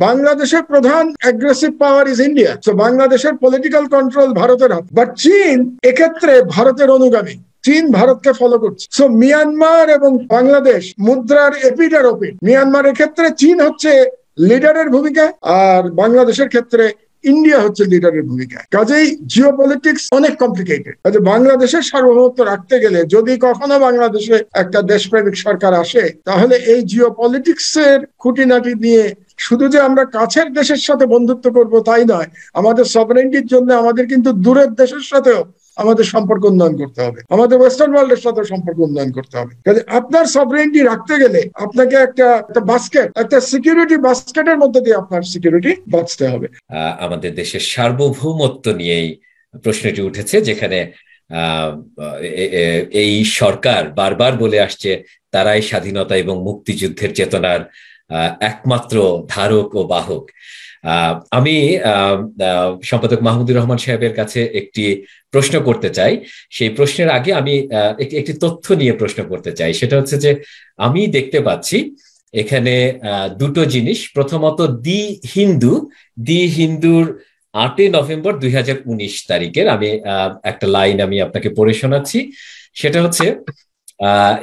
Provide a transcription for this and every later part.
বাংলাদেশের প্রধান aggressive power is India, তো বাংলাদেশের পলিটিক্যাল কন্ট্রোল ভারতের হাতে, বাট চীন এক্ষেত্রে ভারতের অনুগামী, চীন ভারতকে ফলো করছে। সো মিয়ানমার এবং বাংলাদেশ মুদ্রার এপিড আর ওপিড। মিয়ানমারের ক্ষেত্রে চীন হচ্ছে লিডারের ভূমিকা, আর বাংলাদেশের ক্ষেত্রে ইন্ডিয়া হচ্ছে লিডারের ভূমিকা। কাজেই জিওপলিটিক্স অনেক কমপ্লিকেটেড। বাংলাদেশের সার্বভৌমত্ব রাখতে গেলে যদি কখনো বাংলাদেশে একটা দেশপ্রেমিক সরকার আসে, তাহলে এই জিওপলিটিক্স এর খুঁটিনাটি নিয়ে শুধু যে আমরা কাছের দেশের সাথে বন্ধুত্ব করব তাই নয়, আমাদের সভারেন্টির জন্য আমাদের কিন্তু দূরের দেশের সাথেও আমাদের সম্পর্ক উন্নয়ন করতে হবে, আমাদের ওয়েস্টার্ন ওয়ার্ল্ডের সাথে সম্পর্ক উন্নয়ন করতে হবে। আপনার সভারেন্টি রাখতে গেলে আপনাকে একটা বাস্কেট, একটা সিকিউরিটি বাস্কেটের মধ্যে দিয়ে আপনার সিকিউরিটি বাঁচতে হবে। আমাদের দেশের সার্বভৌমত্ব নিয়েই প্রশ্নটি উঠেছে, যেখানে এই সরকার বারবার বলে আসছে তারাই স্বাধীনতা এবং মুক্তিযুদ্ধের চেতনার একমাত্র ধারক ও বাহক। আমি সম্পাদক মাহমুদুর রহমান সাহেবের কাছে একটি প্রশ্ন করতে চাই। সেই প্রশ্নের আগে আমি একটি তথ্য নিয়ে প্রশ্ন করতে চাই। সেটা হচ্ছে যে আমি দেখতে পাচ্ছি এখানে দুটো জিনিস। প্রথমত দি হিন্দুর 8 নভেম্বর 2019 তারিখের আমি একটা লাইন আমি আপনাকে পড়ে শোনাচ্ছি। সেটা হচ্ছে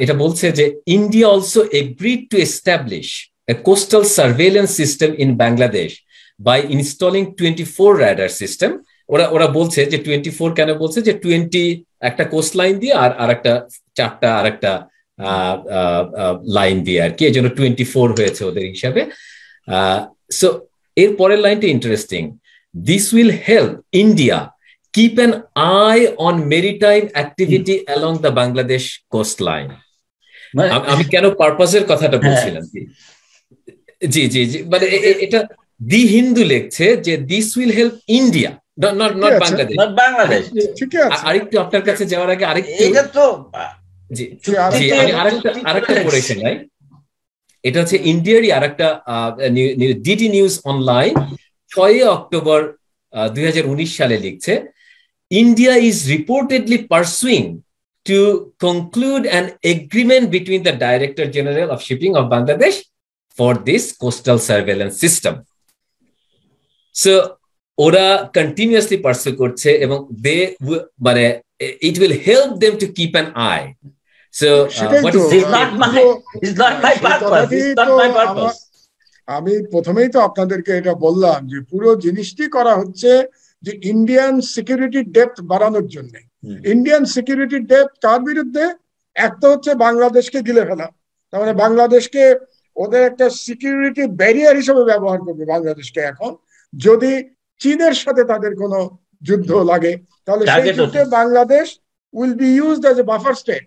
এটা বলছে যে India also agreed to establish a coastal surveillance system in Bangladesh by installing 24 radar system. ওরা বলছে যে 24 কেন বলছে, যে 20 একটা কোস্ট লাইন দিয়ে আর একটা 4টা আর একটা লাইন দিয়ে আর কি, এই জন্য 24 হয়েছে ওদের হিসাবে। সো এর পরের লাইনটা interesting, this will help India keep an eye on maritime activity along the Bangladesh coastline. আমি কেন পারপাসের কথাটা বলছিলাম, জি জি জি, মানে এটা দি হিন্দু লিখছে যে this will help India, not Bangladesh. আরেকটু আপনার কাছে যাওয়ার আগে আরেকটু জি জি আমি আরেকটা পড়ে শোনাই। এটা হচ্ছে ইন্ডিয়ারই আরেকটা ডিডি নিউজ অনলাইন 6 অক্টোবর 2019 সালে লিখছে, India is reportedly pursuing to conclude an agreement between the Director General of Shipping of Bangladesh for this coastal surveillance system. So ওরা continuously pursue করছে এবং মানে it will help them to keep an eye. So what is it's not my purpose. আমি প্রথমেই তো আপনাদেরকে এটা বললাম যে পুরো জিনিসটি করা হচ্ছে যে ইন্ডিয়ান সিকিউরিটি ডেপথ বাড়ানোর জন্য। ইন্ডিয়ান সিকিউরিটি ডেপথ কার বিরুদ্ধে? একটা হচ্ছে বাংলাদেশকে গিলে ফেলা, তার মানে বাংলাদেশকে ওদের একটা সিকিউরিটি ব্যারিয়ার হিসেবে ব্যবহার করবে বাংলাদেশকে। এখন যদি চীনের সাথে তাদের কোনো যুদ্ধ লাগে, তাহলে সেই যুদ্ধে Bangladesh will be used as a buffer state.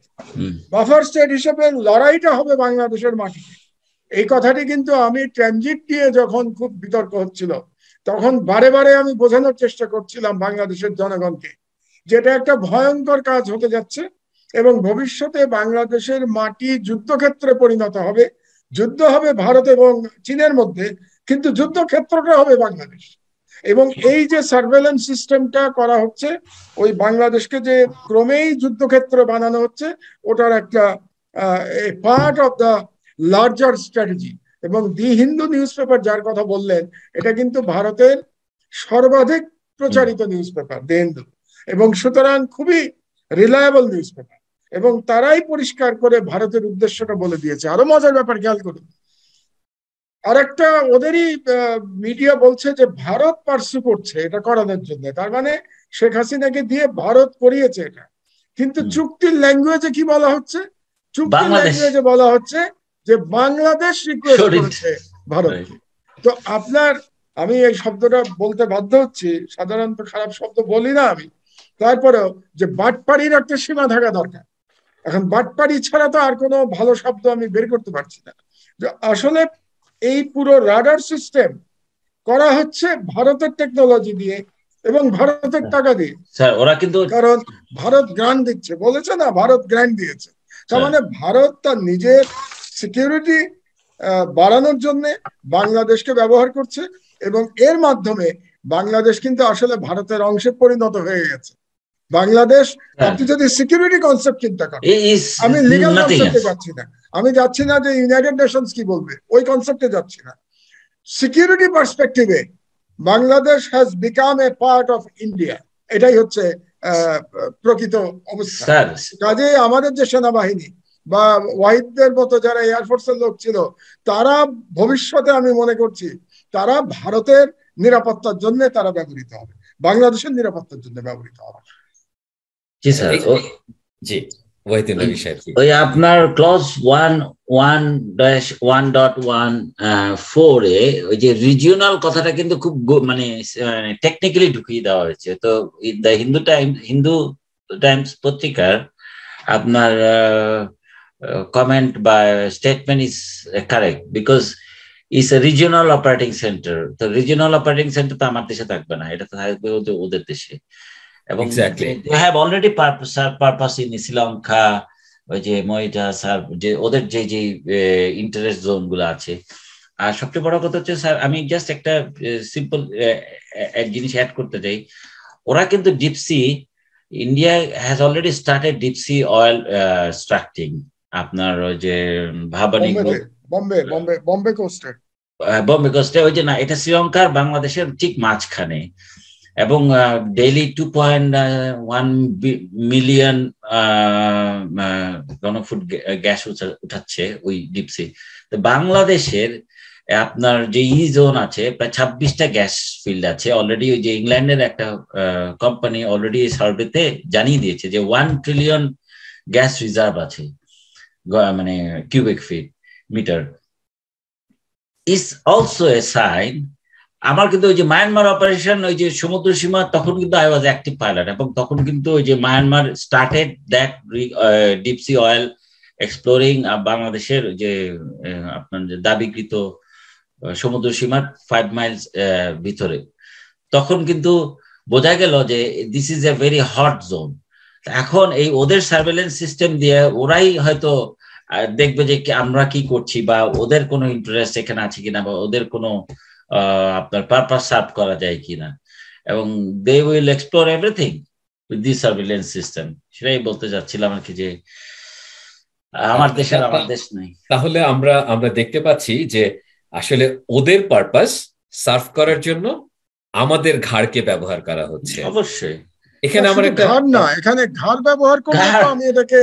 Buffer state হিসেবে লড়াইটা হবে বাংলাদেশের মাটিতে। এই কথাটি কিন্তু আমি ট্রানজিট দিয়ে যখন খুব বিতর্ক হচ্ছিল, তখন বারে বারে আমি বোঝানোর চেষ্টা করছিলাম বাংলাদেশের জনগণকে, যেটা একটা ভয়ঙ্কর কাজ হতে যাচ্ছে এবং ভবিষ্যতে বাংলাদেশের মাটি যুদ্ধক্ষেত্রে পরিণত হবে। যুদ্ধ হবে ভারত এবং চীনের মধ্যে, কিন্তু যুদ্ধক্ষেত্রটা হবে বাংলাদেশ। এবং এই যে সার্ভেলেন্স সিস্টেমটা করা হচ্ছে, ওই বাংলাদেশকে যে ক্রমেই যুদ্ধক্ষেত্র বানানো হচ্ছে, ওটার একটা part of the larger strategy. এবং দি হিন্দু নিউজ পেপার যার কথা বললেন, এটা কিন্তু ভারতের সর্বাধিক প্রচারিত নিউজ পেপার দি হিন্দু, এবং সুতরাং খুবই রিলায়েবল নিউজ পেপার, এবং তারাই পরিষ্কার করে ভারতের উদ্দেশ্যটা বলে দিয়েছে। আরো মজার ব্যাপার খেয়াল করুন, আরেকটা ওদেরই মিডিয়া বলছে যে ভারত পার্সু করছে এটা করানোর জন্য, তার মানে শেখ হাসিনাকে দিয়ে ভারত করিয়েছে এটা। কিন্তু চুক্তির ল্যাঙ্গুয়েজে কি বলা হচ্ছে? চুক্তির ল্যাঙ্গুয়েজে বলা হচ্ছে যে বাংলাদেশ রিকোয়েস্ট করেছে ভারতকে। তো আপনার, আমি এই শব্দটা বলতে বাধ্য হচ্ছি, সাধারণত খারাপ শব্দ বলি না আমি, তারপরেও যে বাটপাড়ির একটা সীমা থাকা দরকার। এখন বাটপাড়ি ছাড়া তো আর কোনো ভালো শব্দ আমি বের করতে পারছি না। আসলে এই পুরো রাডার সিস্টেম করা হচ্ছে ভারতের টেকনোলজি দিয়ে এবং ভারতের টাকা দিয়ে। ওরা কিন্তু, কারণ ভারত গ্রান্ট দিচ্ছে, বলেছে না, ভারত গ্রান্ট দিয়েছে। তার মানে ভারত তার নিজের সিকিউরিটি বাড়ানোর জন্য বাংলাদেশকে ব্যবহার করছে, এবং এর মাধ্যমে বাংলাদেশ কিন্তু আসলে ভারতের অংশে পরিণত হয়ে গেছে। বাংলাদেশ, আপনি যদি সিকিউরিটি কনসেপ্ট চিন্তা করেন, আমি লিগ্যাল কনসেপ্টে যাচ্ছি না, আমি যাচ্ছি না যে ইউনাইটেড নেশনস কি বলবে, ওই কনসেপ্টে যাচ্ছি না। সিকিউরিটি পার্সপেক্টিভে Bangladesh has become a part of India, এটাই হচ্ছে প্রকৃত অবস্থা। কাজে আমাদের যে সেনাবাহিনী বা ওয়াহিদদের মতো যারা এয়ারফোর্সের লোক ছিল, তারা ভবিষ্যতে আমি মনে করছি তারা ভারতের নিরাপত্তার জন্য তারা ব্যবহৃত হবে, বাংলাদেশের নিরাপত্তার জন্য ব্যবহৃত হবে। জি স্যার, জি ওই আপনার ক্লজ 1.1.14 এ ওই যে রিজিওনাল কথাটা কিন্তু খুব মানে টেকনিক্যালি ঢুকিয়ে দেওয়া হয়েছে। তো দ্য হিন্দু টাইমস পত্রিকার আপনার কমেন্ট বা statement is correct because it's a regional operating centre. তো রিজিওনাল অপারেটিং সেন্টার তো আমার দেশে থাকবে না, এটা তো থাকবে ওদের দেশে। এবং they have already purpose in Sri Lanka, ওই যে মরিটাস আর যে ওদের যে যে ইন্টারেস্ট জোন গুলো আছে। আর সবচেয়ে বড় কথা হচ্ছে স্যার, আমি জাস্ট একটা সিম্পল এক জিনিস অ্যাড করতে চাই। ওরা কিন্তু deep sea, India has already started deep sea oil extracting আপনার ওই যে ভাবানী বম্বে কোস্টে ওই যে না, এটা শ্রীলঙ্কার বাংলাদেশের ঠিক মাঝখানে, এবং ডেইলি 2.1 মিলিয়ন ঘনফুট গ্যাস উঠাচ্ছে ওই ডিপসি। তো বাংলাদেশের আপনার যে জোন আছে প্রায় 26টা গ্যাস ফিল্ড আছে অলরেডি। ওই যে ইংল্যান্ডের একটা কোম্পানি অলরেডি সার্ভেতে জানিয়ে দিয়েছে যে 1 ট্রিলিয়ন গ্যাস রিজার্ভ আছে, মানে cubic feet metre. Is also a sign. আমার কিন্তু ওই যে মায়ানমার অপারেশন, ওই যে সমুদ্র সীমা, তখন কিন্তু আই ওয়াজ অ্যাক্টিভ পাইলট, এবং তখন কিন্তু ওই যে Myanmar started that deep sea oil exploring বাংলাদেশের যে আপনার যে দাবিকৃত সমুদ্র সীমার 5 মাইলস ভিতরে। তখন কিন্তু বোঝা গেল যে this is a very hot zone. এখন এই ওদের সার্ভেলেন্স সিস্টেম দিয়ে ওরাই হয়তো দেখবে যে আমরা কি করছি, বা ওদের কোনো ইন্টারেস্ট এখানে আছে কিনা, বা ওদের কোনো আপনার পারপাস সার্ভ করা যায় কিনা, এবং they will explore everything with this surveillance system. সেটাই বলতে চাচ্ছিলাম আর কি, যে আমার দেশের আমার দেশ নাই। তাহলে আমরা দেখতে পাচ্ছি যে আসলে ওদের পারপাস সার্ভ করার জন্য আমাদের ঘাড়কে ব্যবহার করা হচ্ছে। অবশ্যই এখানে আমার একটা ঘাড় না, এখানে ঘাড় ব্যবহার করলে তো আমি এটাকে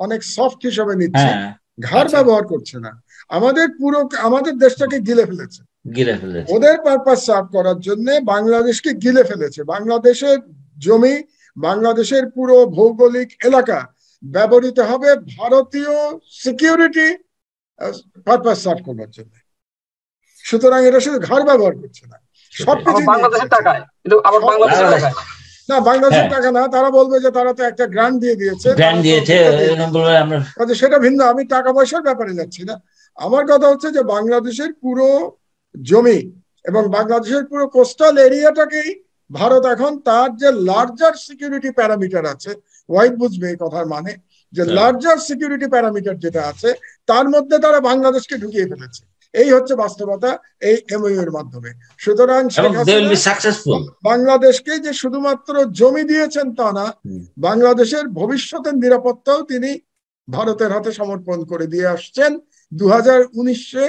অনেক সফট হিসেবে নিচ্ছি। ঘাড় ব্যবহার করছে না, আমাদের দেশটাকে গিলে ফেলেছে। ওদের পারপাস সার্ভ করার জন্য বাংলাদেশকে গিলে ফেলেছে। বাংলাদেশের জমি, বাংলাদেশের পুরো ভৌগোলিক এলাকা ব্যবহৃত হবে ভারতীয় সিকিউরিটি পারপাস সার্ভ করার জন্য। সুতরাং এটা শুধু ঘাড় ব্যবহার করছে না, সবকিছু বাংলাদেশের টাকায়, কিন্তু আবার বাংলাদেশের টাকায় না, বাংলাদেশের টাকা না। তারা বলবে যে তারা তো একটা গ্রান্ট দিয়ে দিয়েছে, সেটা ভিন্ন। আমি টাকা পয়সার ব্যাপারে যাচ্ছি না। আমার কথা হচ্ছে যে বাংলাদেশের পুরো জমি এবং বাংলাদেশের পুরো কোস্টাল এরিয়াটাকেই ভারত এখন তার যে লার্জার সিকিউরিটি প্যারামিটার আছে, ওয়াইড বুঝবে এই কথার মানে, যে লার্জার সিকিউরিটি প্যারামিটার যেটা আছে তার মধ্যে তারা বাংলাদেশকে ঢুকিয়ে ফেলেছে। এই হচ্ছে বাস্তবতা এই এমওইউ এর মাধ্যমে। সুতরাং বাংলাদেশকে যে শুধুমাত্র জমি দিয়েছেন তা না, বাংলাদেশের ভবিষ্যতের নিরাপত্তাও তিনি ভারতের হাতে সমর্পণ করে দিয়ে আসছেন 2019-এ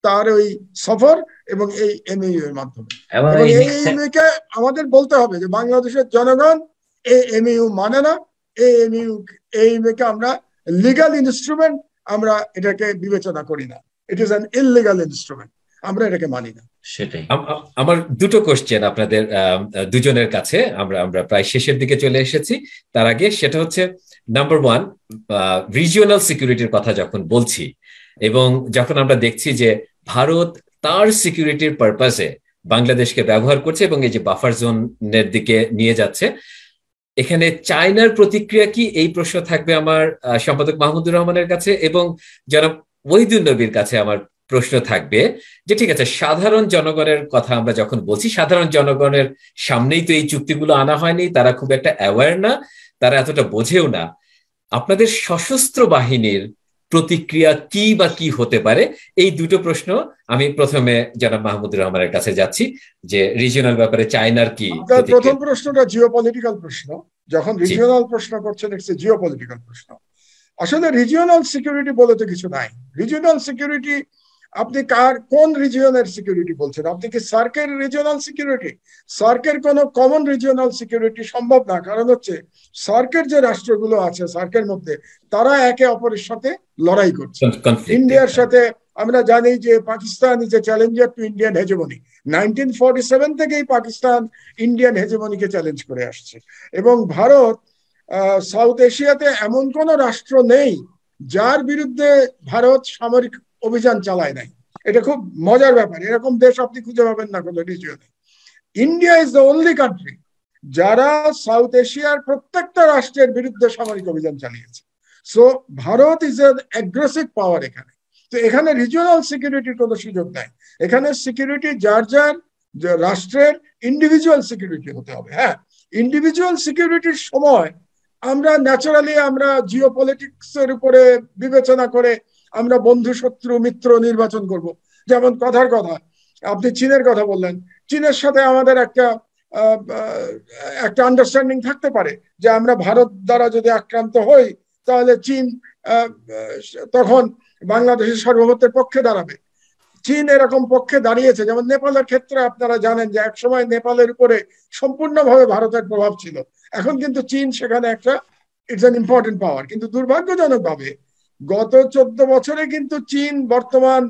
তার ওই সফর এবং এই এমওইউ এর মাধ্যমে। এবং এই এমওইউকে আমাদের বলতে হবে যে বাংলাদেশের জনগণ এই এমওইউ মানে না। এই এমওইউকে আমরা লিগ্যাল ইনস্ট্রুমেন্ট, আমরা এটাকে বিবেচনা করি না। It is an illegal instrument, আমরা এটাকে মানি না। সেটাই আমার দুটো কোশ্চেন আপনাদের দুজনের কাছে। আমরা প্রায় শেষের দিকে চলে এসেছি। তার আগে সেটা হচ্ছে নাম্বার 1, রিজিওনাল সিকিউরিটির কথা যখন বলছি এবং যখন আমরা দেখছি যে ভারত তার সিকিউরিটির পারপাসে বাংলাদেশকে ব্যবহার করছে এবং এই যে বাফার জোনের দিকে নিয়ে যাচ্ছে, এখানে চায়নার প্রতিক্রিয়া কি? এই প্রশ্ন থাকবে আমার সম্পাদক মাহমুদুর রহমানের কাছে, এবং জনাব ওহিদুল নবীর কাছে আমার প্রশ্ন থাকবে যে ঠিক আছে, সাধারণ জনগণের কথা আমরা যখন বলছি, সাধারণ জনগণের সামনেই তো এই চুক্তিগুলো আনা হয়নি, তারা খুব একটা অ্যাওয়্যার না, তারা এতটা বোঝেও না। আপনাদের সশস্ত্র বাহিনীর প্রতিক্রিয়া কি বা কি হতে পারে? এই দুটো প্রশ্ন আমি প্রথমে জনাব মাহমুদুর রহমানের কাছে যাচ্ছি, যে রিজিওনাল ব্যাপারে চায়নার কি। প্রথম প্রশ্নটা জিওপলিটিক্যাল প্রশ্ন। যখন রিজিওনাল প্রশ্ন করছেন, ইটস এ জিওপলিটিক্যাল প্রশ্ন। আসলে রিজিওনাল সিকিউরিটি বলে তো কিছু নাই। রিজিওনাল সিকিউরিটি আপনি কোন রিজিয়নের সিকিউরিটি বলছেন? আপনি কি সার্কের রিজিয়নাল সিকিউরিটি? সার্কের কোন কমন রিজিয়নাল সিকিউরিটি সম্ভব না, কারণ হচ্ছে সার্কের যে রাষ্ট্রগুলো আছে সার্কের মধ্যে তারা একে অপরের সাথে লড়াই করছে। ইন্ডিয়ার সাথে আমরা জানি যে Pakistan is a challenger to Indian hegemony. 1947 থেকেই পাকিস্তান ইন্ডিয়ান হেজেমনিকে চ্যালেঞ্জ করে আসছে, এবং ভারত সাউথ এশিয়াতে এমন কোন রাষ্ট্র নেই যার বিরুদ্ধে ভারত সামরিক অভিযান চালায় নাই। এটা খুব মজার ব্যাপার, এরকম দেশ আপনি খুঁজে পাবেন না কোনো রিজিয়নে। India is the only country যারা সাউথ এশিয়ার প্রত্যেকটা রাষ্ট্রের বিরুদ্ধে সামরিক অভিযান চালিয়েছে। So Bharat is an aggressive power এখানে। তো এখানে রিজিওনাল সিকিউরিটির কোনো সুযোগ নাই, এখানে সিকিউরিটি যার যার রাষ্ট্রের ইন্ডিভিজুয়াল সিকিউরিটি হতে হবে। হ্যাঁ, ইন্ডিভিজুয়াল সিকিউরিটির সময় আমরা ন্যাচারালি আমরা জিওপলিটিক্স এর উপরে বিবেচনা করে আমরা বন্ধু শত্রু মিত্র নির্বাচন করব। যেমন কথার কথা আপনি চীনের কথা বললেন, চীনের সাথে আমাদের একটা আন্ডারস্ট্যান্ডিং থাকতে পারে যে আমরা ভারত দ্বারা যদি আক্রান্ত হই তাহলে চীন তখন বাংলাদেশের সার্বভৌমত্বের পক্ষে দাঁড়াবে। চীন এরকম পক্ষে দাঁড়িয়েছে, যেমন নেপালের ক্ষেত্রে আপনারা জানেন যে একসময় নেপালের উপরে সম্পূর্ণভাবে ভারতের প্রভাব ছিল, এখন কিন্তু চীন সেখানে একটা ইটস অ্যান ইম্পর্টেন্ট পাওয়ার। কিন্তু দুর্ভাগ্যজনক ভাবে গত 14 বছরে কিন্তু চীন বর্তমান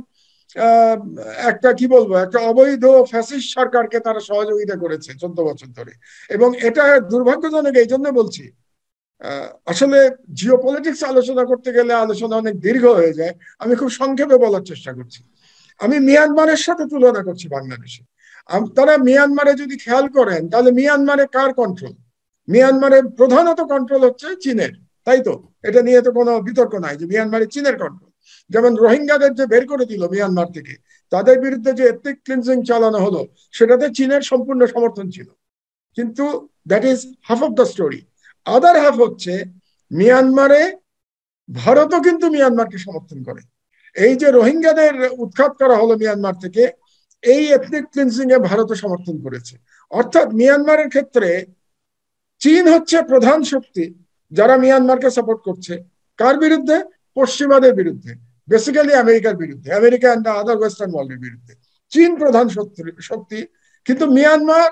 একটা কি বলবো একটা অবৈধ ফ্যাসিস্ট সরকারকে তারা সহযোগিতা করেছে 14 বছর ধরে, এবং এটা দুর্ভাগ্যজনক এই জন্য বলছি। আসলে জিওপলিটিক্স আলোচনা করতে গেলে আলোচনা অনেক দীর্ঘ হয়ে যায়, আমি খুব সংক্ষেপে বলার চেষ্টা করছি। আমি মিয়ানমারের সাথে তুলনা করছি বাংলাদেশে। তারা মিয়ানমারে যদি খেয়াল করেন তাহলে মিয়ানমারে কার কন্ট্রোল? মিয়ানমারে প্রধানত কন্ট্রোল হচ্ছে চীনের, তাই তো? এটা নিয়ে তো কোনো বিতর্ক নাই যে মিয়ানমারে চীনের কন্ট্রোল। যেমন রোহিঙ্গাদের যে বের করে দিল মিয়ানমার থেকে, তাদের বিরুদ্ধে যে এথনিক ক্লিনজিং চালানো হলো সেটাতে চীনের সম্পূর্ণ সমর্থন ছিল, কিন্তু that is half of the story. Other half হচ্ছে মিয়ানমারে ভারতও কিন্তু মিয়ানমারকে সমর্থন করে। এই যে রোহিঙ্গাদের উৎখাত করা হলো মিয়ানমার থেকে, এই এথনিক ক্লিনজিং এ ভারতও সমর্থন করেছে। অর্থাৎ মিয়ানমারের ক্ষেত্রে চীন হচ্ছে প্রধান শক্তি যারা মিয়ানমারকে সাপোর্ট করছে। কার বিরুদ্ধে? পশ্চিমাদের বিরুদ্ধে, বেসিক্যালি আমেরিকার বিরুদ্ধে, আমেরিকা অ্যান্ড আদার ওয়েস্টার্ন ওয়ার্ল্ডের বিরুদ্ধে। চীন প্রধান শক্তি, কিন্তু মিয়ানমার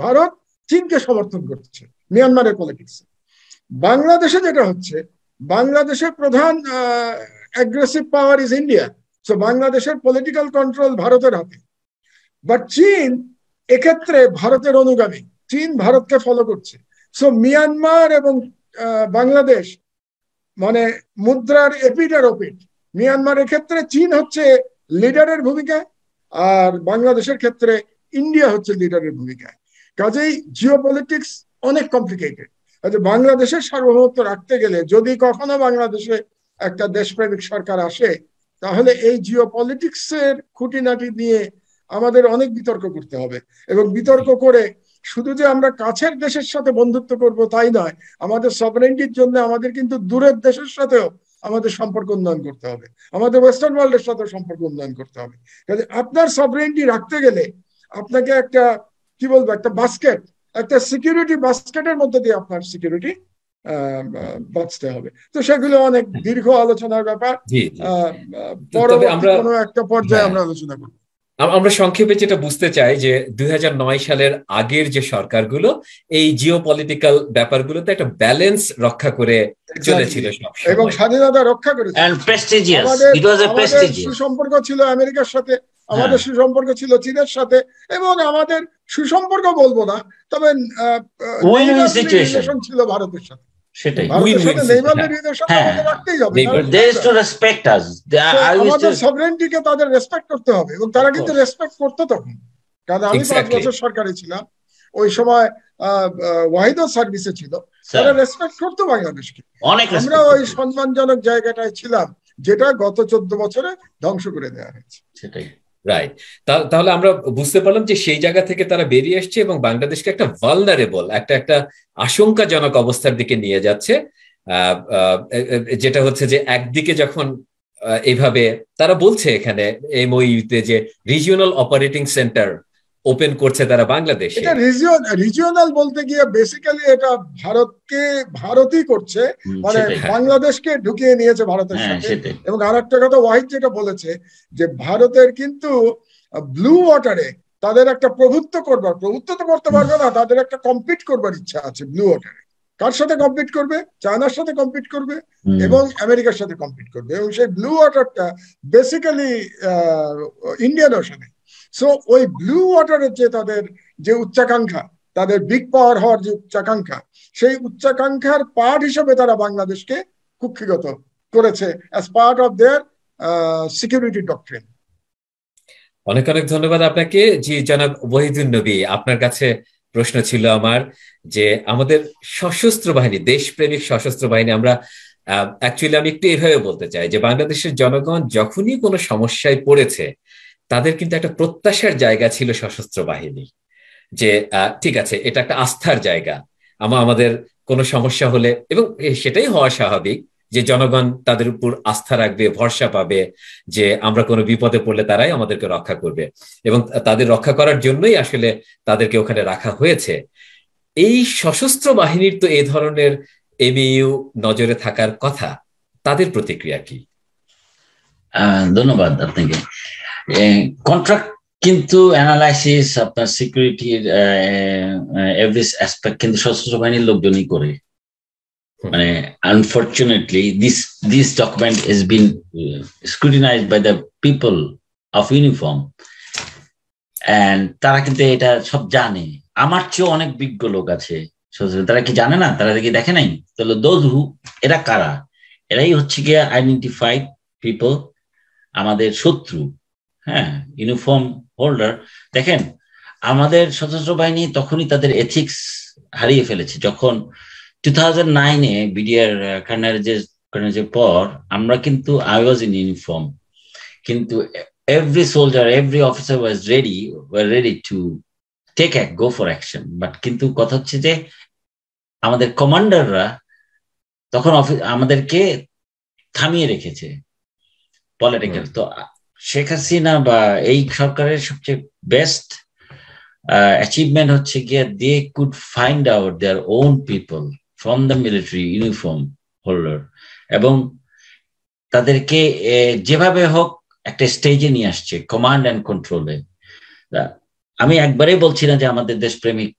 ভারত চীনকে সমর্থন করছে মিয়ানমারের পলিটিক্সে। বাংলাদেশে যেটা হচ্ছে, বাংলাদেশের প্রধান aggressive power is India. So বাংলাদেশের পলিটিক্যাল কন্ট্রোল ভারতের হাতে, বাট চীন এক্ষেত্রে ভারতের অনুগামী, চীন ভারতকে ফলো করছে। সো মিয়ানমার এবং বাংলাদেশ মানে মুদ্রার এপিট আর ওপিট। মিয়ানমারের ক্ষেত্রে চীন হচ্ছে লিডারের ভূমিকায়, আর বাংলাদেশের ক্ষেত্রে ইন্ডিয়া হচ্ছে লিডারের ভূমিকায়। কাজেই জিওপলিটিক্স অনেক কমপ্লিকেটেড। বাংলাদেশের সার্বভৌমত্ব রাখতে গেলে যদি কখনো বাংলাদেশে একটা দেশপ্রেমিক সরকার আসে, তাহলে এই জিওপলিটিক্স এর খুঁটিনাটি নিয়ে আমাদের অনেক বিতর্ক করতে হবে, এবং বিতর্ক করে শুধু যে আমরা কাছের দেশের সাথে বন্ধুত্ব করব তাই নয়, আমাদের সভারেন্টির জন্য আমাদের কিন্তু দূরের দেশের সাথেও আমাদের সম্পর্ক উন্নয়ন করতে হবে, আমাদের ওয়েস্টার্ন ওয়ার্ল্ডের সাথে সম্পর্ক উন্নয়ন করতে হবে। কাজে আপনার সভারেন্টি রাখতে গেলে আপনাকে একটা কি বলবো একটা বাস্কেট, একটা সিকিউরিটি বাস্কেটের মধ্যে দিয়ে আপনার সিকিউরিটি বাঁচতে হবে। তো সেগুলো অনেক দীর্ঘ আলোচনার ব্যাপার, পরবর্তী কোনো একটা পর্যায়ে আমরা আলোচনা করব। আমরা সংক্ষেপে যেটা বুঝতে চাই যে 2009 সালের আগের যে সরকারগুলো এই জিওপলিটিক্যাল ব্যাপারগুলোতে একটা ব্যালেন্স রক্ষা করে চলেছিল এবং স্বাধীনতা রক্ষা করেছে। আমাদের সুসম্পর্ক ছিল আমেরিকার সাথে, আমাদের সুসম্পর্ক ছিল চীনের সাথে, এবং আমাদের সুসম্পর্ক বলবো না, তবে রিলেশন ছিল ভারতের সাথে। সেটাই আমাদের সভরেন্টিকে তাদের রেসপেক্ট করতে হবে, এবং তারা কিন্তু রেসপেক্ট করতো তখন। কারণ আমি 5 বছর সরকারে ছিলাম, ওই সময় ওয়াহিদ সার্ভিসে ছিল, তারা রেসপেক্ট করতো বাংলাদেশকে। আমরা ওই সম্মানজনক জায়গাটায় ছিলাম যেটা গত 14 বছরে ধ্বংস করে দেওয়া হয়েছে। সেটাই রাইট। তাহলে আমরা বুঝতে পারলাম যে সেই জায়গা থেকে তারা বেরিয়ে এসছে এবং বাংলাদেশকে একটা ভালনারেবল, একটা আশঙ্কাজনক অবস্থার দিকে নিয়ে যাচ্ছে, যেটা হচ্ছে যে একদিকে যখন এইভাবে তারা বলছে এখানে এমওইউতে যে রিজিওনাল অপারেটিং সেন্টার ওপেন করছে তারা বাংলাদেশে। এটা রিজিওনাল বলতে গিয়ে বেসিক্যালি এটা ভারতই করছে, মানে বাংলাদেশকে ঢুকিয়ে নিয়েছে ভারতের সাথে। এবং আর একটা কথা ওয়াহিদ যেটা বলেছে যে ভারতের কিন্তু ব্লু ওয়াটারে তাদের একটা প্রভুত্ব তো করতে পারবে না, তাদের একটা কম্পিট করবার ইচ্ছা আছে ব্লু ওয়াটারে। কার সাথে কম্পিট করবে? চায়নার সাথে কম্পিট করবে এবং আমেরিকার সাথে কম্পিট করবে, এবং সেই blue ওয়াটারটা basically Indian Oshane. So ওই ব্লু ওয়াটারের যে তাদের যে উচ্চাকাঙ্ক্ষা, তাদের বিগ পাওয়ার হওয়ার যে উচ্চাকাঙ্ক্ষা, সেই উচ্চাকাঙ্ক্ষার পার্ট হিসেবে তারা বাংলাদেশকে কুক্ষিগত করেছে as part of their security doctrine. অনেক অনেক ধন্যবাদ আপনাকে। জি জনাব ওয়াহিদুন নবী, আপনার কাছে প্রশ্ন ছিল আমার যে আমাদের সশস্ত্র বাহিনী, দেশপ্রেমিক সশস্ত্র বাহিনী, আমরা অ্যাকচুয়ালি আমি একটু এভাবে বলতে চাই যে বাংলাদেশের জনগণ যখনই কোনো সমস্যায় পড়েছে তাদের কিন্তু একটা প্রত্যাশার জায়গা ছিল সশস্ত্র বাহিনী, যে ঠিক আছে এটা একটা আস্থার জায়গা। আমাদের কোনো সমস্যা হলে, এবং সেটাই হওয়া স্বাভাবিক যে জনগণ তাদের উপর আস্থা রাখবে, ভরসা পাবে যে আমরা কোনো বিপদে পড়লে তারাই আমাদেরকে রক্ষা করবে, এবং তাদের রক্ষা করার জন্যই আসলে তাদেরকে ওখানে রাখা হয়েছে। এই সশস্ত্র বাহিনীর তো এই ধরনের এমইউ নজরে থাকার কথা, তাদের প্রতিক্রিয়া কি? ধন্যবাদ আপনাকে। কন্ট্রাক্ট কিন্তু অ্যানালাইসিস আপনার সিকিউরিটির এভরি অ্যাসপেক্ট কিন্তু সশস্ত্র বাহিনীর লোকজনই করে। মানে unfortunately this document has been scrutinized by the people of uniform, and তারা কিন্তু এটা সব জানে। আমার চেয়েও অনেক বিজ্ঞ লোক আছে, তারা কি জানে না? তারা কি দেখে নাই? তাহলে দোজ হু, এরা কারা? এরাই হচ্ছে গিয়ে আইডেন্টিফাইড পিপল, আমাদের শত্রু। হ্যাঁ, ইউনিফর্ম হোল্ডার। দেখেন আমাদের সশস্ত্র বাহিনী তখনই তাদের এথিক্স হারিয়ে ফেলেছে যখন 2009-এ বিডিআর কার্নারেজের পর আমরা কিন্তু আই ওয়াজ ইন ইউনিফর্ম, কিন্তু every soldier, every officer was ready to go for action. But কিন্তু কথা হচ্ছে যে আমাদের কমান্ডাররা তখন আমাদেরকে থামিয়ে রেখেছে পলিটিক্যাল। তো শেখ হাসিনা বা এই সরকারের সবচেয়ে বেস্ট অ্যাচিভমেন্ট হচ্ছে গিয়ে they could find out their own people from the military uniform holder, এবং তাদেরকে যেভাবে হোক একটা স্টেজে নিয়ে আসছে কমান্ড অ্যান্ড কন্ট্রোলে। আমি একবারেই বলছি না যে আমাদের দেশপ্রেমিক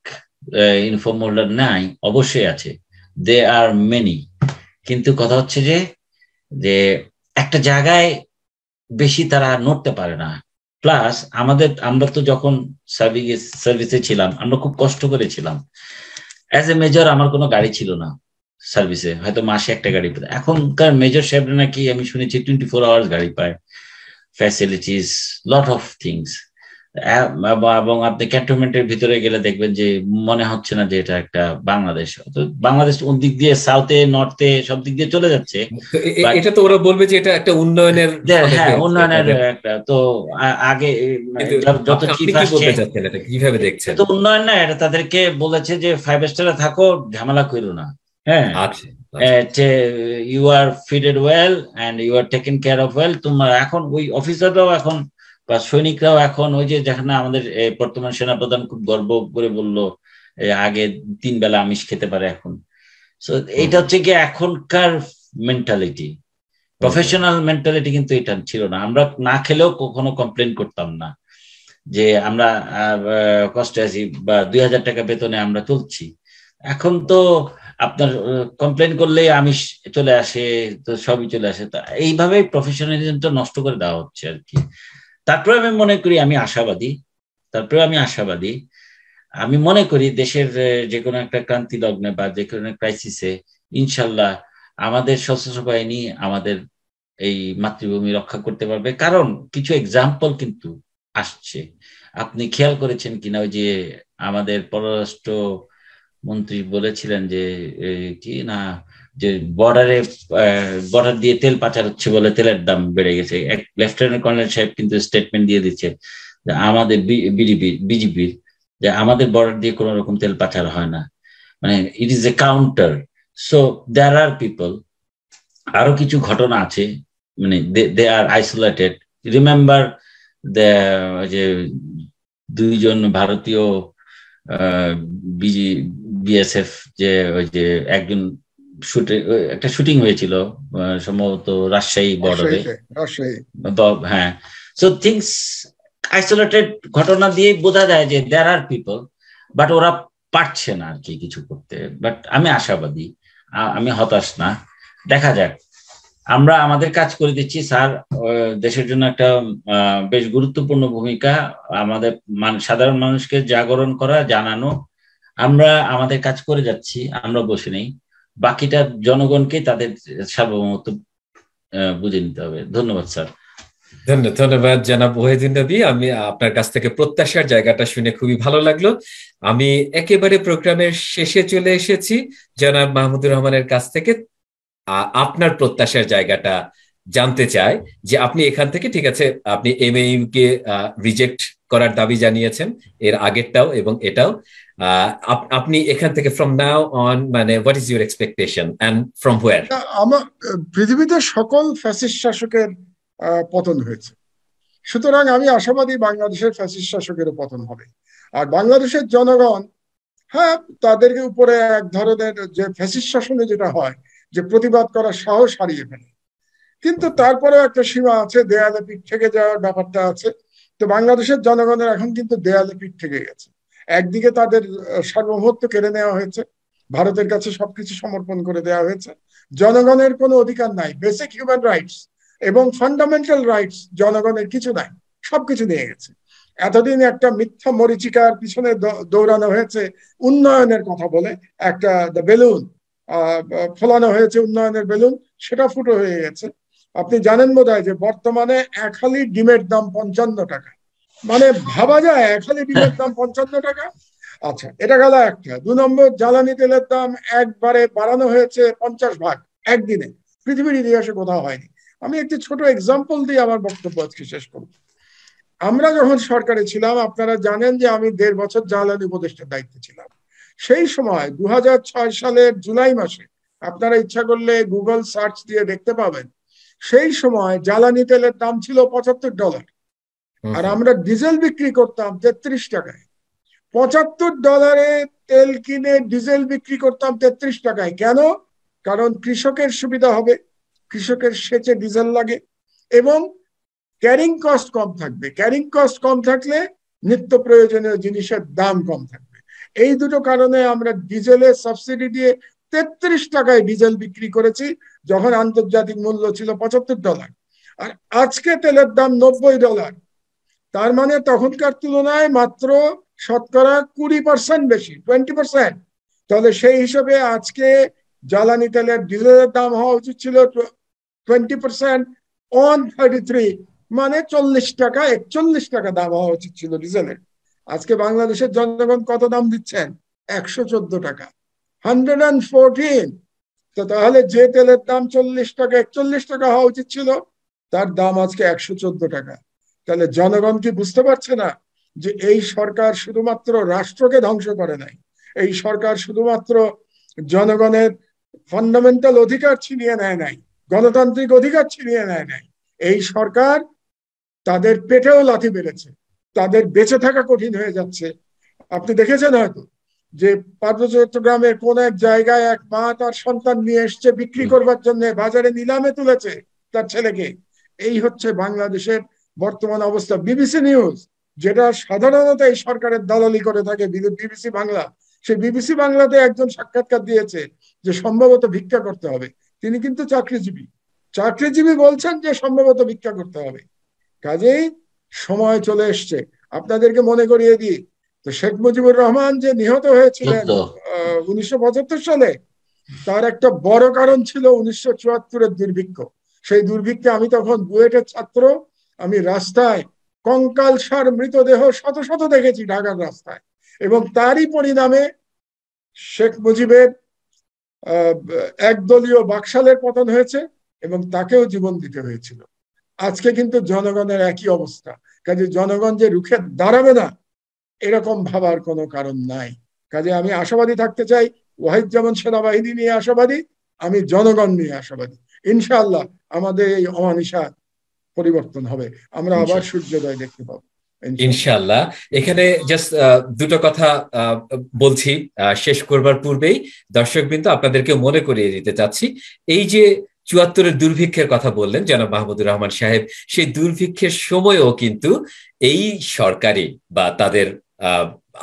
ইউনিফর্ম হোল্ডার নাই, অবশ্যই আছে, দে আর মেনি। কিন্তু কথা হচ্ছে যে একটা জায়গায় বেশি তারা নড়তে পারে না। প্লাস আমরা তো যখন সার্ভিসে ছিলাম আমরা খুব কষ্ট করেছিলাম। অ্যাজ এ মেজর আমার কোনো গাড়ি ছিল না সার্ভিসে, হয়তো মাসে একটা গাড়ি পেতাম। এখনকার মেজর সাহেবরা নাকি আমি শুনেছি 24 আওয়ার্স গাড়ি পায়, ফ্যাসিলিটিস, লট অফ থিংস। এবং আপনি ক্যান্টনমেন্টের ভিতরে গেলে দেখবেন যে মনে হচ্ছে না যে এটা একটা বাংলাদেশ। বাংলাদেশ কোন দিক দিয়ে সাউথে, নর্থে, সব দিক দিয়ে চলে যাচ্ছে। এটা তো ওরা বলবে যে এটা একটা উন্নয়নের, হ্যাঁ উন্নয়নের একটা। তো আগে যত চিফ আসছে কিভাবে দেখছেন? তো উন্নয়ন না, এটা তাদেরকে বলেছে যে 5 স্টারে থাকো, ঝামেলা করো না। হ্যাঁ, you are feeded well and you are taken care of well. তোমার এখন ওই অফিসাররাও এখন বা সৈনিকরাও এখন ওই যে যেখানে আমাদের বর্তমান সেনাপ্রধান খুব গর্ব করে বললো আগে 3 বেলা আমিষ খেতে পারে এখন। সো এটা হচ্ছে কি এখনকার মেন্টালিটি, প্রফেশনাল মেন্টালিটি কিন্তু এটা ছিল না। আমরা না খেলেও কখনো কমপ্লেন করতাম না যে আমরা কষ্টে আছি বা 2000 টাকা বেতনে আমরা চলছি। এখন তো আপনার কমপ্লেন করলে আমিষ চলে আসে, তো সবই চলে আসে। তা এইভাবে প্রফেশনালিজমটা নষ্ট করে দেওয়া হচ্ছে আর কি। তারপরে আমি মনে করি আমি মনে করি দেশের যে কোনো একটা ক্রান্তি লগ্নে বা যে কোনো ক্রাইসিসে ইনশাল্লাহ আমাদের সশস্ত্র বাহিনী আমাদের এই মাতৃভূমি রক্ষা করতে পারবে। কারণ কিছু এক্সাম্পল কিন্তু আসছে, আপনি খেয়াল করেছেন কিনা, ওই যে আমাদের পররাষ্ট্র মন্ত্রী বলেছিলেন যে কি না, যে বর্ডার দিয়ে তেল পাচার হচ্ছে বলে তেলের দাম বেড়ে গেছে। এক লেফটেন্যান্ট কর্নেল সাহেব কিন্তু স্টেটমেন্ট দিয়ে দিচ্ছে যে আমাদের বিজিবির যে আমাদের বর্ডার দিয়ে কোনো রকম তেল পাচার হয় না, মানে it is a counter. So there are people, আরো কিছু ঘটনা আছে, মানে দে আর আইসোলেটেড। রিমেম্বার যে দুইজন ভারতীয় বিএসএফ যে ওই যে একজন একটা শুটিং হয়েছিল সম্ভবত রাজশাহী বর্ডারে, হ্যাঁ। সো থিংস আইসোলেটেড ঘটনা দিয়ে বোঝা যায় যে দেয়ার আর পিপল, বাট ওরা পারছে না আর কি কিছু করতে। বাট আমি আশাবাদী, আমি হতাশ না। দেখা যাক, আমরা আমাদের কাজ করে দিচ্ছি স্যার। দেশের জন্য একটা বেশ গুরুত্বপূর্ণ ভূমিকা, আমাদের সাধারণ মানুষকে জাগরণ করা, জানানো। আমরা আমাদের কাজ করে যাচ্ছি, আমরা বসে নেই। বাকিটা জনগণকে তাদের সার্বভৌমত্ব বুঝে নিতে হবে। ধন্যবাদ স্যার। ধন্যবাদ জনাব ওয়াহিদুন নবী। আমি আপনার কাছ থেকে প্রত্যাশার জায়গাটা শুনে খুবই ভালো লাগলো। আমি একেবারে প্রোগ্রামের শেষে চলে এসেছি। জনাব মাহমুদুর রহমানের কাছ থেকে আপনার প্রত্যাশার জায়গাটা জানতে চাই যে আপনি এখান থেকে, ঠিক আছে, আপনি এমএইউ কে রিজেক্ট করার দাবি জানিয়েছেন, এর আগেরটাও এবং এটাও। আপনি এখান থেকে ফ্রম নাও অন, মানে what is your expectation and from where? আমার পৃথিবীতে সকল ফ্যাসিস্ট শাসকের পতন হয়েছে, সুতরাং আমি আশাবাদী বাংলাদেশের ফ্যাসিস্ট শাসকের পতন হবে। আর বাংলাদেশের জনগণ, হ্যাঁ, তাদেরকে উপরে এক ধরনের যে ফ্যাসিস্ট শাসনে যেটা হয় যে প্রতিবাদ করার সাহস হারিয়ে ফেলে, কিন্তু তারপরেও একটা সীমা আছে, দেয়ালে পিঠ থেকে যাওয়ার ব্যাপারটা আছে। তো বাংলাদেশের জনগণের এখন কিন্তু দেয়ালে পিঠ থেকে গেছে। একদিকে তাদের সার্বভৌমত্ব কেড়ে নেওয়া হয়েছে, ভারতের কাছে সবকিছু সমর্পণ করে দেওয়া হয়েছে, জনগণের কোনো অধিকার নাই, বেসিক হিউম্যান রাইটস এবং ফান্ডামেন্টাল রাইটস জনগণের কিছু নাই, সবকিছু নিয়ে গেছে। এতদিন একটা মিথ্যা মরিচিকার পিছনে দৌড়ানো হয়েছে, উন্নয়নের কথা বলে একটা বেলুন ফোলানো হয়েছে, উন্নয়নের বেলুন, সেটা ফুটো হয়ে গেছে। আপনি জানেন বোধহয় যে বর্তমানে এক হালি ডিমের দাম 55 টাকা, মানে ভাবা যায় এক হালি ডিমের দাম 55 টাকা। আচ্ছা, এটা গেল একটা। 2 নম্বর, জ্বালানি তেলের দাম একবারে বাড়ানো হয়েছে 50 ভাগ একদিনে, পৃথিবীর ইতিহাসে কোথাও হয়নি। আমি একটি ছোট এক্সাম্পল দিয়ে আমার বক্তব্য আজকে শেষ করব। আমরা যখন সরকারে ছিলাম, আপনারা জানেন যে আমি 1.5 বছর জ্বালানি উপদেষ্টার দায়িত্বে ছিলাম। সেই সময় 2006 সালের জুলাই মাসে, আপনারা ইচ্ছা করলে গুগল সার্চ দিয়ে দেখতে পাবেন, সেই সময় জ্বালানি তেলের দাম ছিল $75, আর আমরা ডিজেল বিক্রি করতাম 33 টাকায়। $75 তেল কিনে ডিজেল বিক্রি করতাম 33 টাকায়। কেন? কারণ কৃষকের সুবিধা হবে, কৃষকের সেচে ডিজেল লাগে এবং ক্যারিং কস্ট কম থাকবে। ক্যারিং কস্ট কম থাকলে নিত্য প্রয়োজনীয় জিনিসের দাম কম থাকবে। এই দুটো কারণে আমরা ডিজেলের সাবসিডি দিয়ে 33 টাকায় ডিজেল বিক্রি করেছি, যখন আন্তর্জাতিক মূল্য ছিল $75। আর আজকে তেলের দাম $90। তার মানে তখনকার তুলনায় মাত্র শতকরা 20% বেশি, 20%। তাহলে সেই হিসাবে আজকে জ্বালানি তেলের, ডিজেলের দাম হওয়া উচিত ছিল 20% অন 33, মানে 40 টাকা, 41 টাকা দাম হওয়া উচিত ছিল ডিজেলের। আজকে বাংলাদেশের জনগণ কত দাম দিচ্ছেন? 114 টাকা, 114। তো তাহলে যে তেলের দাম 40 টাকা, 41 টাকা হওয়া উচিত ছিল, তার দাম আজকে 114 টাকা। তাহলে জনগণ কি বুঝতে পারছে না যে এই সরকার শুধুমাত্র রাষ্ট্রকে ধ্বংস করে নাই, এই সরকার শুধুমাত্র জনগণের ফান্ডামেন্টাল অধিকার ছিনিয়ে নেয় নাই, গণতান্ত্রিক অধিকার ছিনিয়ে নেয় নাই, এই সরকার তাদের পেটেও লাথি মেরেছে, তাদের বেঁচে থাকা কঠিন হয়ে যাচ্ছে। আপনি দেখেছেন হয়তো যে পার্বত্য চট্টগ্রামের কোন এক জায়গায় এক মা তার সন্তান নিয়ে এসছে বিক্রি করবার জন্য, বাজারে নিলামে তুলেছে তার ছেলেকে। এই হচ্ছে বাংলাদেশের বর্তমান অবস্থা। বিবিসি নিউজ, যেটা সাধারণত এই সরকারের দালালি করে থাকে, বিবিসি বাংলা, সেই বিবিসি বাংলাতে একজন সাক্ষাৎকার দিয়েছে যে সম্ভবত ভিক্ষা করতে হবে। তিনি কিন্তু চাকরিজীবী বলছেন যে সম্ভবত ভিক্ষা করতে হবে। কাজেই সময় চলে এসছে। আপনাদেরকে মনে করিয়ে দিই, তো শেখ মুজিবুর রহমান যে নিহত হয়েছিলেন 1975 সালে, তার একটা বড় কারণ ছিল 1974-এর দুর্ভিক্ষ। সেই দুর্ভিক্ষে আমি তখন বুয়েটের ছাত্র, আমি রাস্তায় কঙ্কালসার মৃতদেহ শত শত দেখেছি ঢাকার রাস্তায়, এবং তারই পরিণামে শেখ মুজিবের একদলীয় বাকশালের পতন হয়েছে এবং তাকেও জীবন দিতে হয়েছিল। আজকে কিন্তু জনগণের একই অবস্থা। কাজে জনগণ যে রুখে দাঁড়াবে না, এরকম ভাবার কোনো কারণ নাই। কাজে আমি আশাবাদী থাকতে চাই। ওয়াহিদ যেমন সেনাবাহিনী নিয়ে আশাবাদী, আমি জনগণ নিয়ে আশাবাদী। ইনশাআল্লাহ আমাদের এই অমানিসা পরিবর্তন হবে, আমরা আবার সূর্যোদয় দেখতে পাবো। ইনশাআল্লাহ। এখানে জাস্ট দুটো কথা বলছি শেষ করবার পূর্বেই, দর্শকবৃন্দ আপনাদেরকে মনে করিয়ে দিতে চাচ্ছি, এই যে ৭৪-এর দুর্ভিক্ষের কথা বললেন জনাব মাহমুদুর রহমান সাহেব, সেই দুর্ভিক্ষের সময়ও কিন্তু এই সরকারি বা তাদের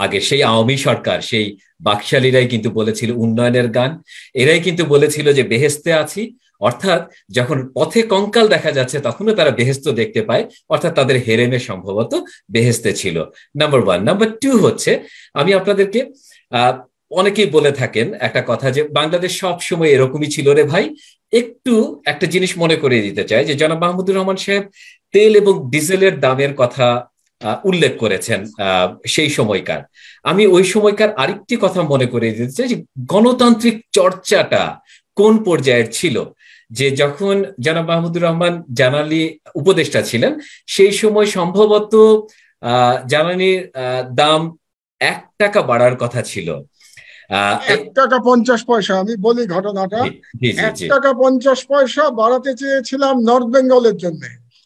আগে সেই আওয়ামী সরকার, সেই বাকশালীরাই কিন্তু বলেছিল উন্নয়নের গান, এরাই কিন্তু বলেছিল যে বেহেশতে আছি, অর্থাৎ যখন পথে কঙ্কাল দেখা যাচ্ছে তখনও তারা বেহেশত দেখতে পায়, অর্থাৎ তাদের হেরেমে সম্ভবত বেহেশতে ছিল। নাম্বার 1। নাম্বার 2 হচ্ছে, আমি আপনাদেরকে অনেকেই বলে থাকেন একটা কথা যে বাংলাদেশ সব সময় এরকমই ছিল রে ভাই। একটু একটা জিনিস মনে করিয়ে দিতে চাই যে জনাব মাহমুদুর রহমান সাহেব তেল এবং ডিজেলের দামের কথা উল্লেখ করেছেন সেই সময়কার। আমি ওই সময়কার আরেকটি কথা মনে করিয়ে দিতে চাই যে গণতান্ত্রিক চর্চাটা কোন পর্যায়ের ছিল, যে যখন জনাব মাহমুদুর রহমান জ্বালানি উপদেষ্টা ছিলেন সেই সময় সম্ভবত জ্বালানির দাম 1 টাকা বাড়ার কথা ছিল, 1 টাকা 50 পয়সা। আমি বলি ঘটনাটা, 1 টাকা 50 পয়সা বাড়াতে চেয়েছিলাম নর্থ বেঙ্গলের জন্য,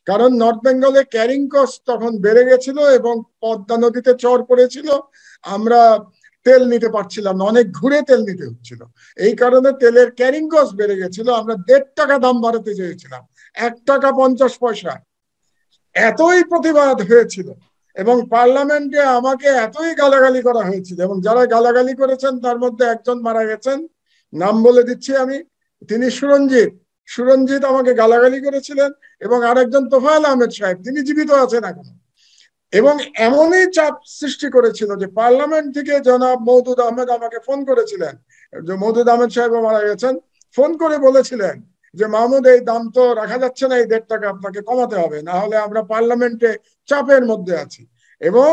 কারণ নর্থ বেঙ্গলে ক্যারিং কস্ট তখন বেড়ে গেছিল এবং পদ্মা নদীতে চর পড়েছিল, আমরা তেল নিতে পারছিলাম না, অনেক ঘুরে তেল নিতে হচ্ছিল, এই কারণে তেলের ক্যারিং কস্ট বেড়ে গেছিল। আমরা 1.5 টাকা দাম বাড়াতে চেয়েছিলাম, 1 টাকা 50 পয়সা। এতই প্রতিবাদ হয়েছিল এবং পার্লামেন্টে আমাকে এতই গালাগালি করা হয়েছিল, এবং যারা গালাগালি করেছেন তার মধ্যে একজন মারা গেছেন, নাম বলে দিচ্ছি আমি, তিনি সুরঞ্জিত আমাকে গালাগালি করেছিলেন, এবং আরেকজন তোফায়েল আহমেদ সাহেব, তিনি জীবিত আছেন এখনো, এবং এমনই চাপ সৃষ্টি করেছিল যে পার্লামেন্ট থেকে জনাব মওদুদ আহমেদ আমাকে ফোন করেছিলেন, যে মওদুদ আহমেদ সাহেব মারা গেছেন, ফোন করে বলেছিলেন যে মাহমুদ এই দাম তো রাখা যাচ্ছে না, এই 1.5 টাকা আপনাকে কমাতে হবে, না হলে আমরা পার্লামেন্টে চাপের মধ্যে আছি। এবং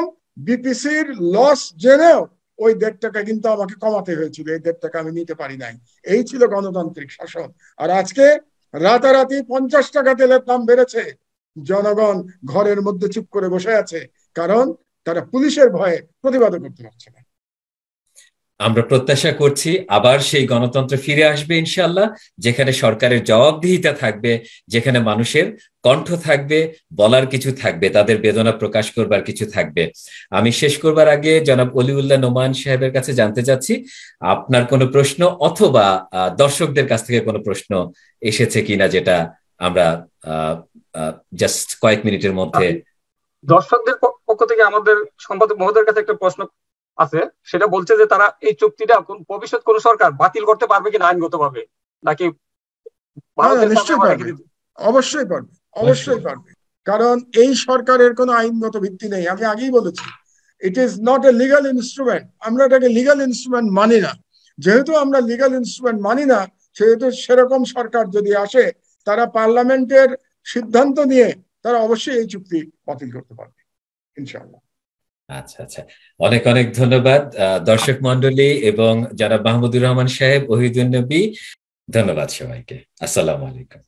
বিপিসির লস জেনেও ওই 1.5 টাকা কিন্তু আমাকে কমাতে হয়েছিল, এই 1.5 টাকা আমি নিতে পারি নাই। এই ছিল গণতান্ত্রিক শাসন। আর আজকে রাতারাতি 50 টাকা তেলের দাম বেড়েছে, জনগণ ঘরের মধ্যে চুপ করে বসে আছে, কারণ তারা পুলিশের ভয়ে প্রতিবাদ করতে পারছে না। আমরা প্রত্যাশা করছি আবার সেই গণতন্ত্র ফিরে আসবে ইনশাআল্লাহ, যেখানে সরকারের জবাবদিহিতা থাকবে, যেখানে মানুষের কণ্ঠ থাকবে, বলার কিছু থাকবে, তাদের বেদনা প্রকাশ করবার কিছু থাকবে। আমি শেষ করবার আগে জনাব অলিউল্লাহ নোমান সাহেবের কাছে জানতে চাচ্ছি, আপনার কোনো প্রশ্ন অথবা দর্শকদের কাছ থেকে কোনো প্রশ্ন এসেছে কিনা, যেটা আমরা জাস্ট কয়েক মিনিটের মধ্যে। দর্শকদের পক্ষ থেকে আমাদের সম্পাদক মহোদয়ের কাছে একটা প্রশ্ন আছে, সেটা বলছে যে তারা এই চুক্তিটা ভবিষ্যৎ কোন সরকার বাতিল করতে পারবে কিনা আইনগতভাবে, নাকি নিশ্চয়ই পারবে, অবশ্যই পারবে, অবশ্যই পারবে, কারণ এই সরকারের কোনো আইনগত ভিত্তি নেই। আমি আগেই বলেছি, it is not a legal instrument. আমরা এটাকে লিগাল ইনস্ট্রুমেন্ট মানি না। যেহেতু আমরা লিগাল ইনস্ট্রুমেন্ট মানি না, সেহেতু সেরকম সরকার যদি আসে, তারা পার্লামেন্টের সিদ্ধান্ত নিয়ে তারা অবশ্যই এই চুক্তি বাতিল করতে পারবে ইনশাআল্লাহ। আচ্ছা আচ্ছা, অনেক অনেক ধন্যবাদ দর্শক মন্ডলী এবং যারা মাহমুদুর রহমান সাহেব, ওহিদুন নবী, ধন্যবাদ সবাইকে। আসসালামু আলাইকুম।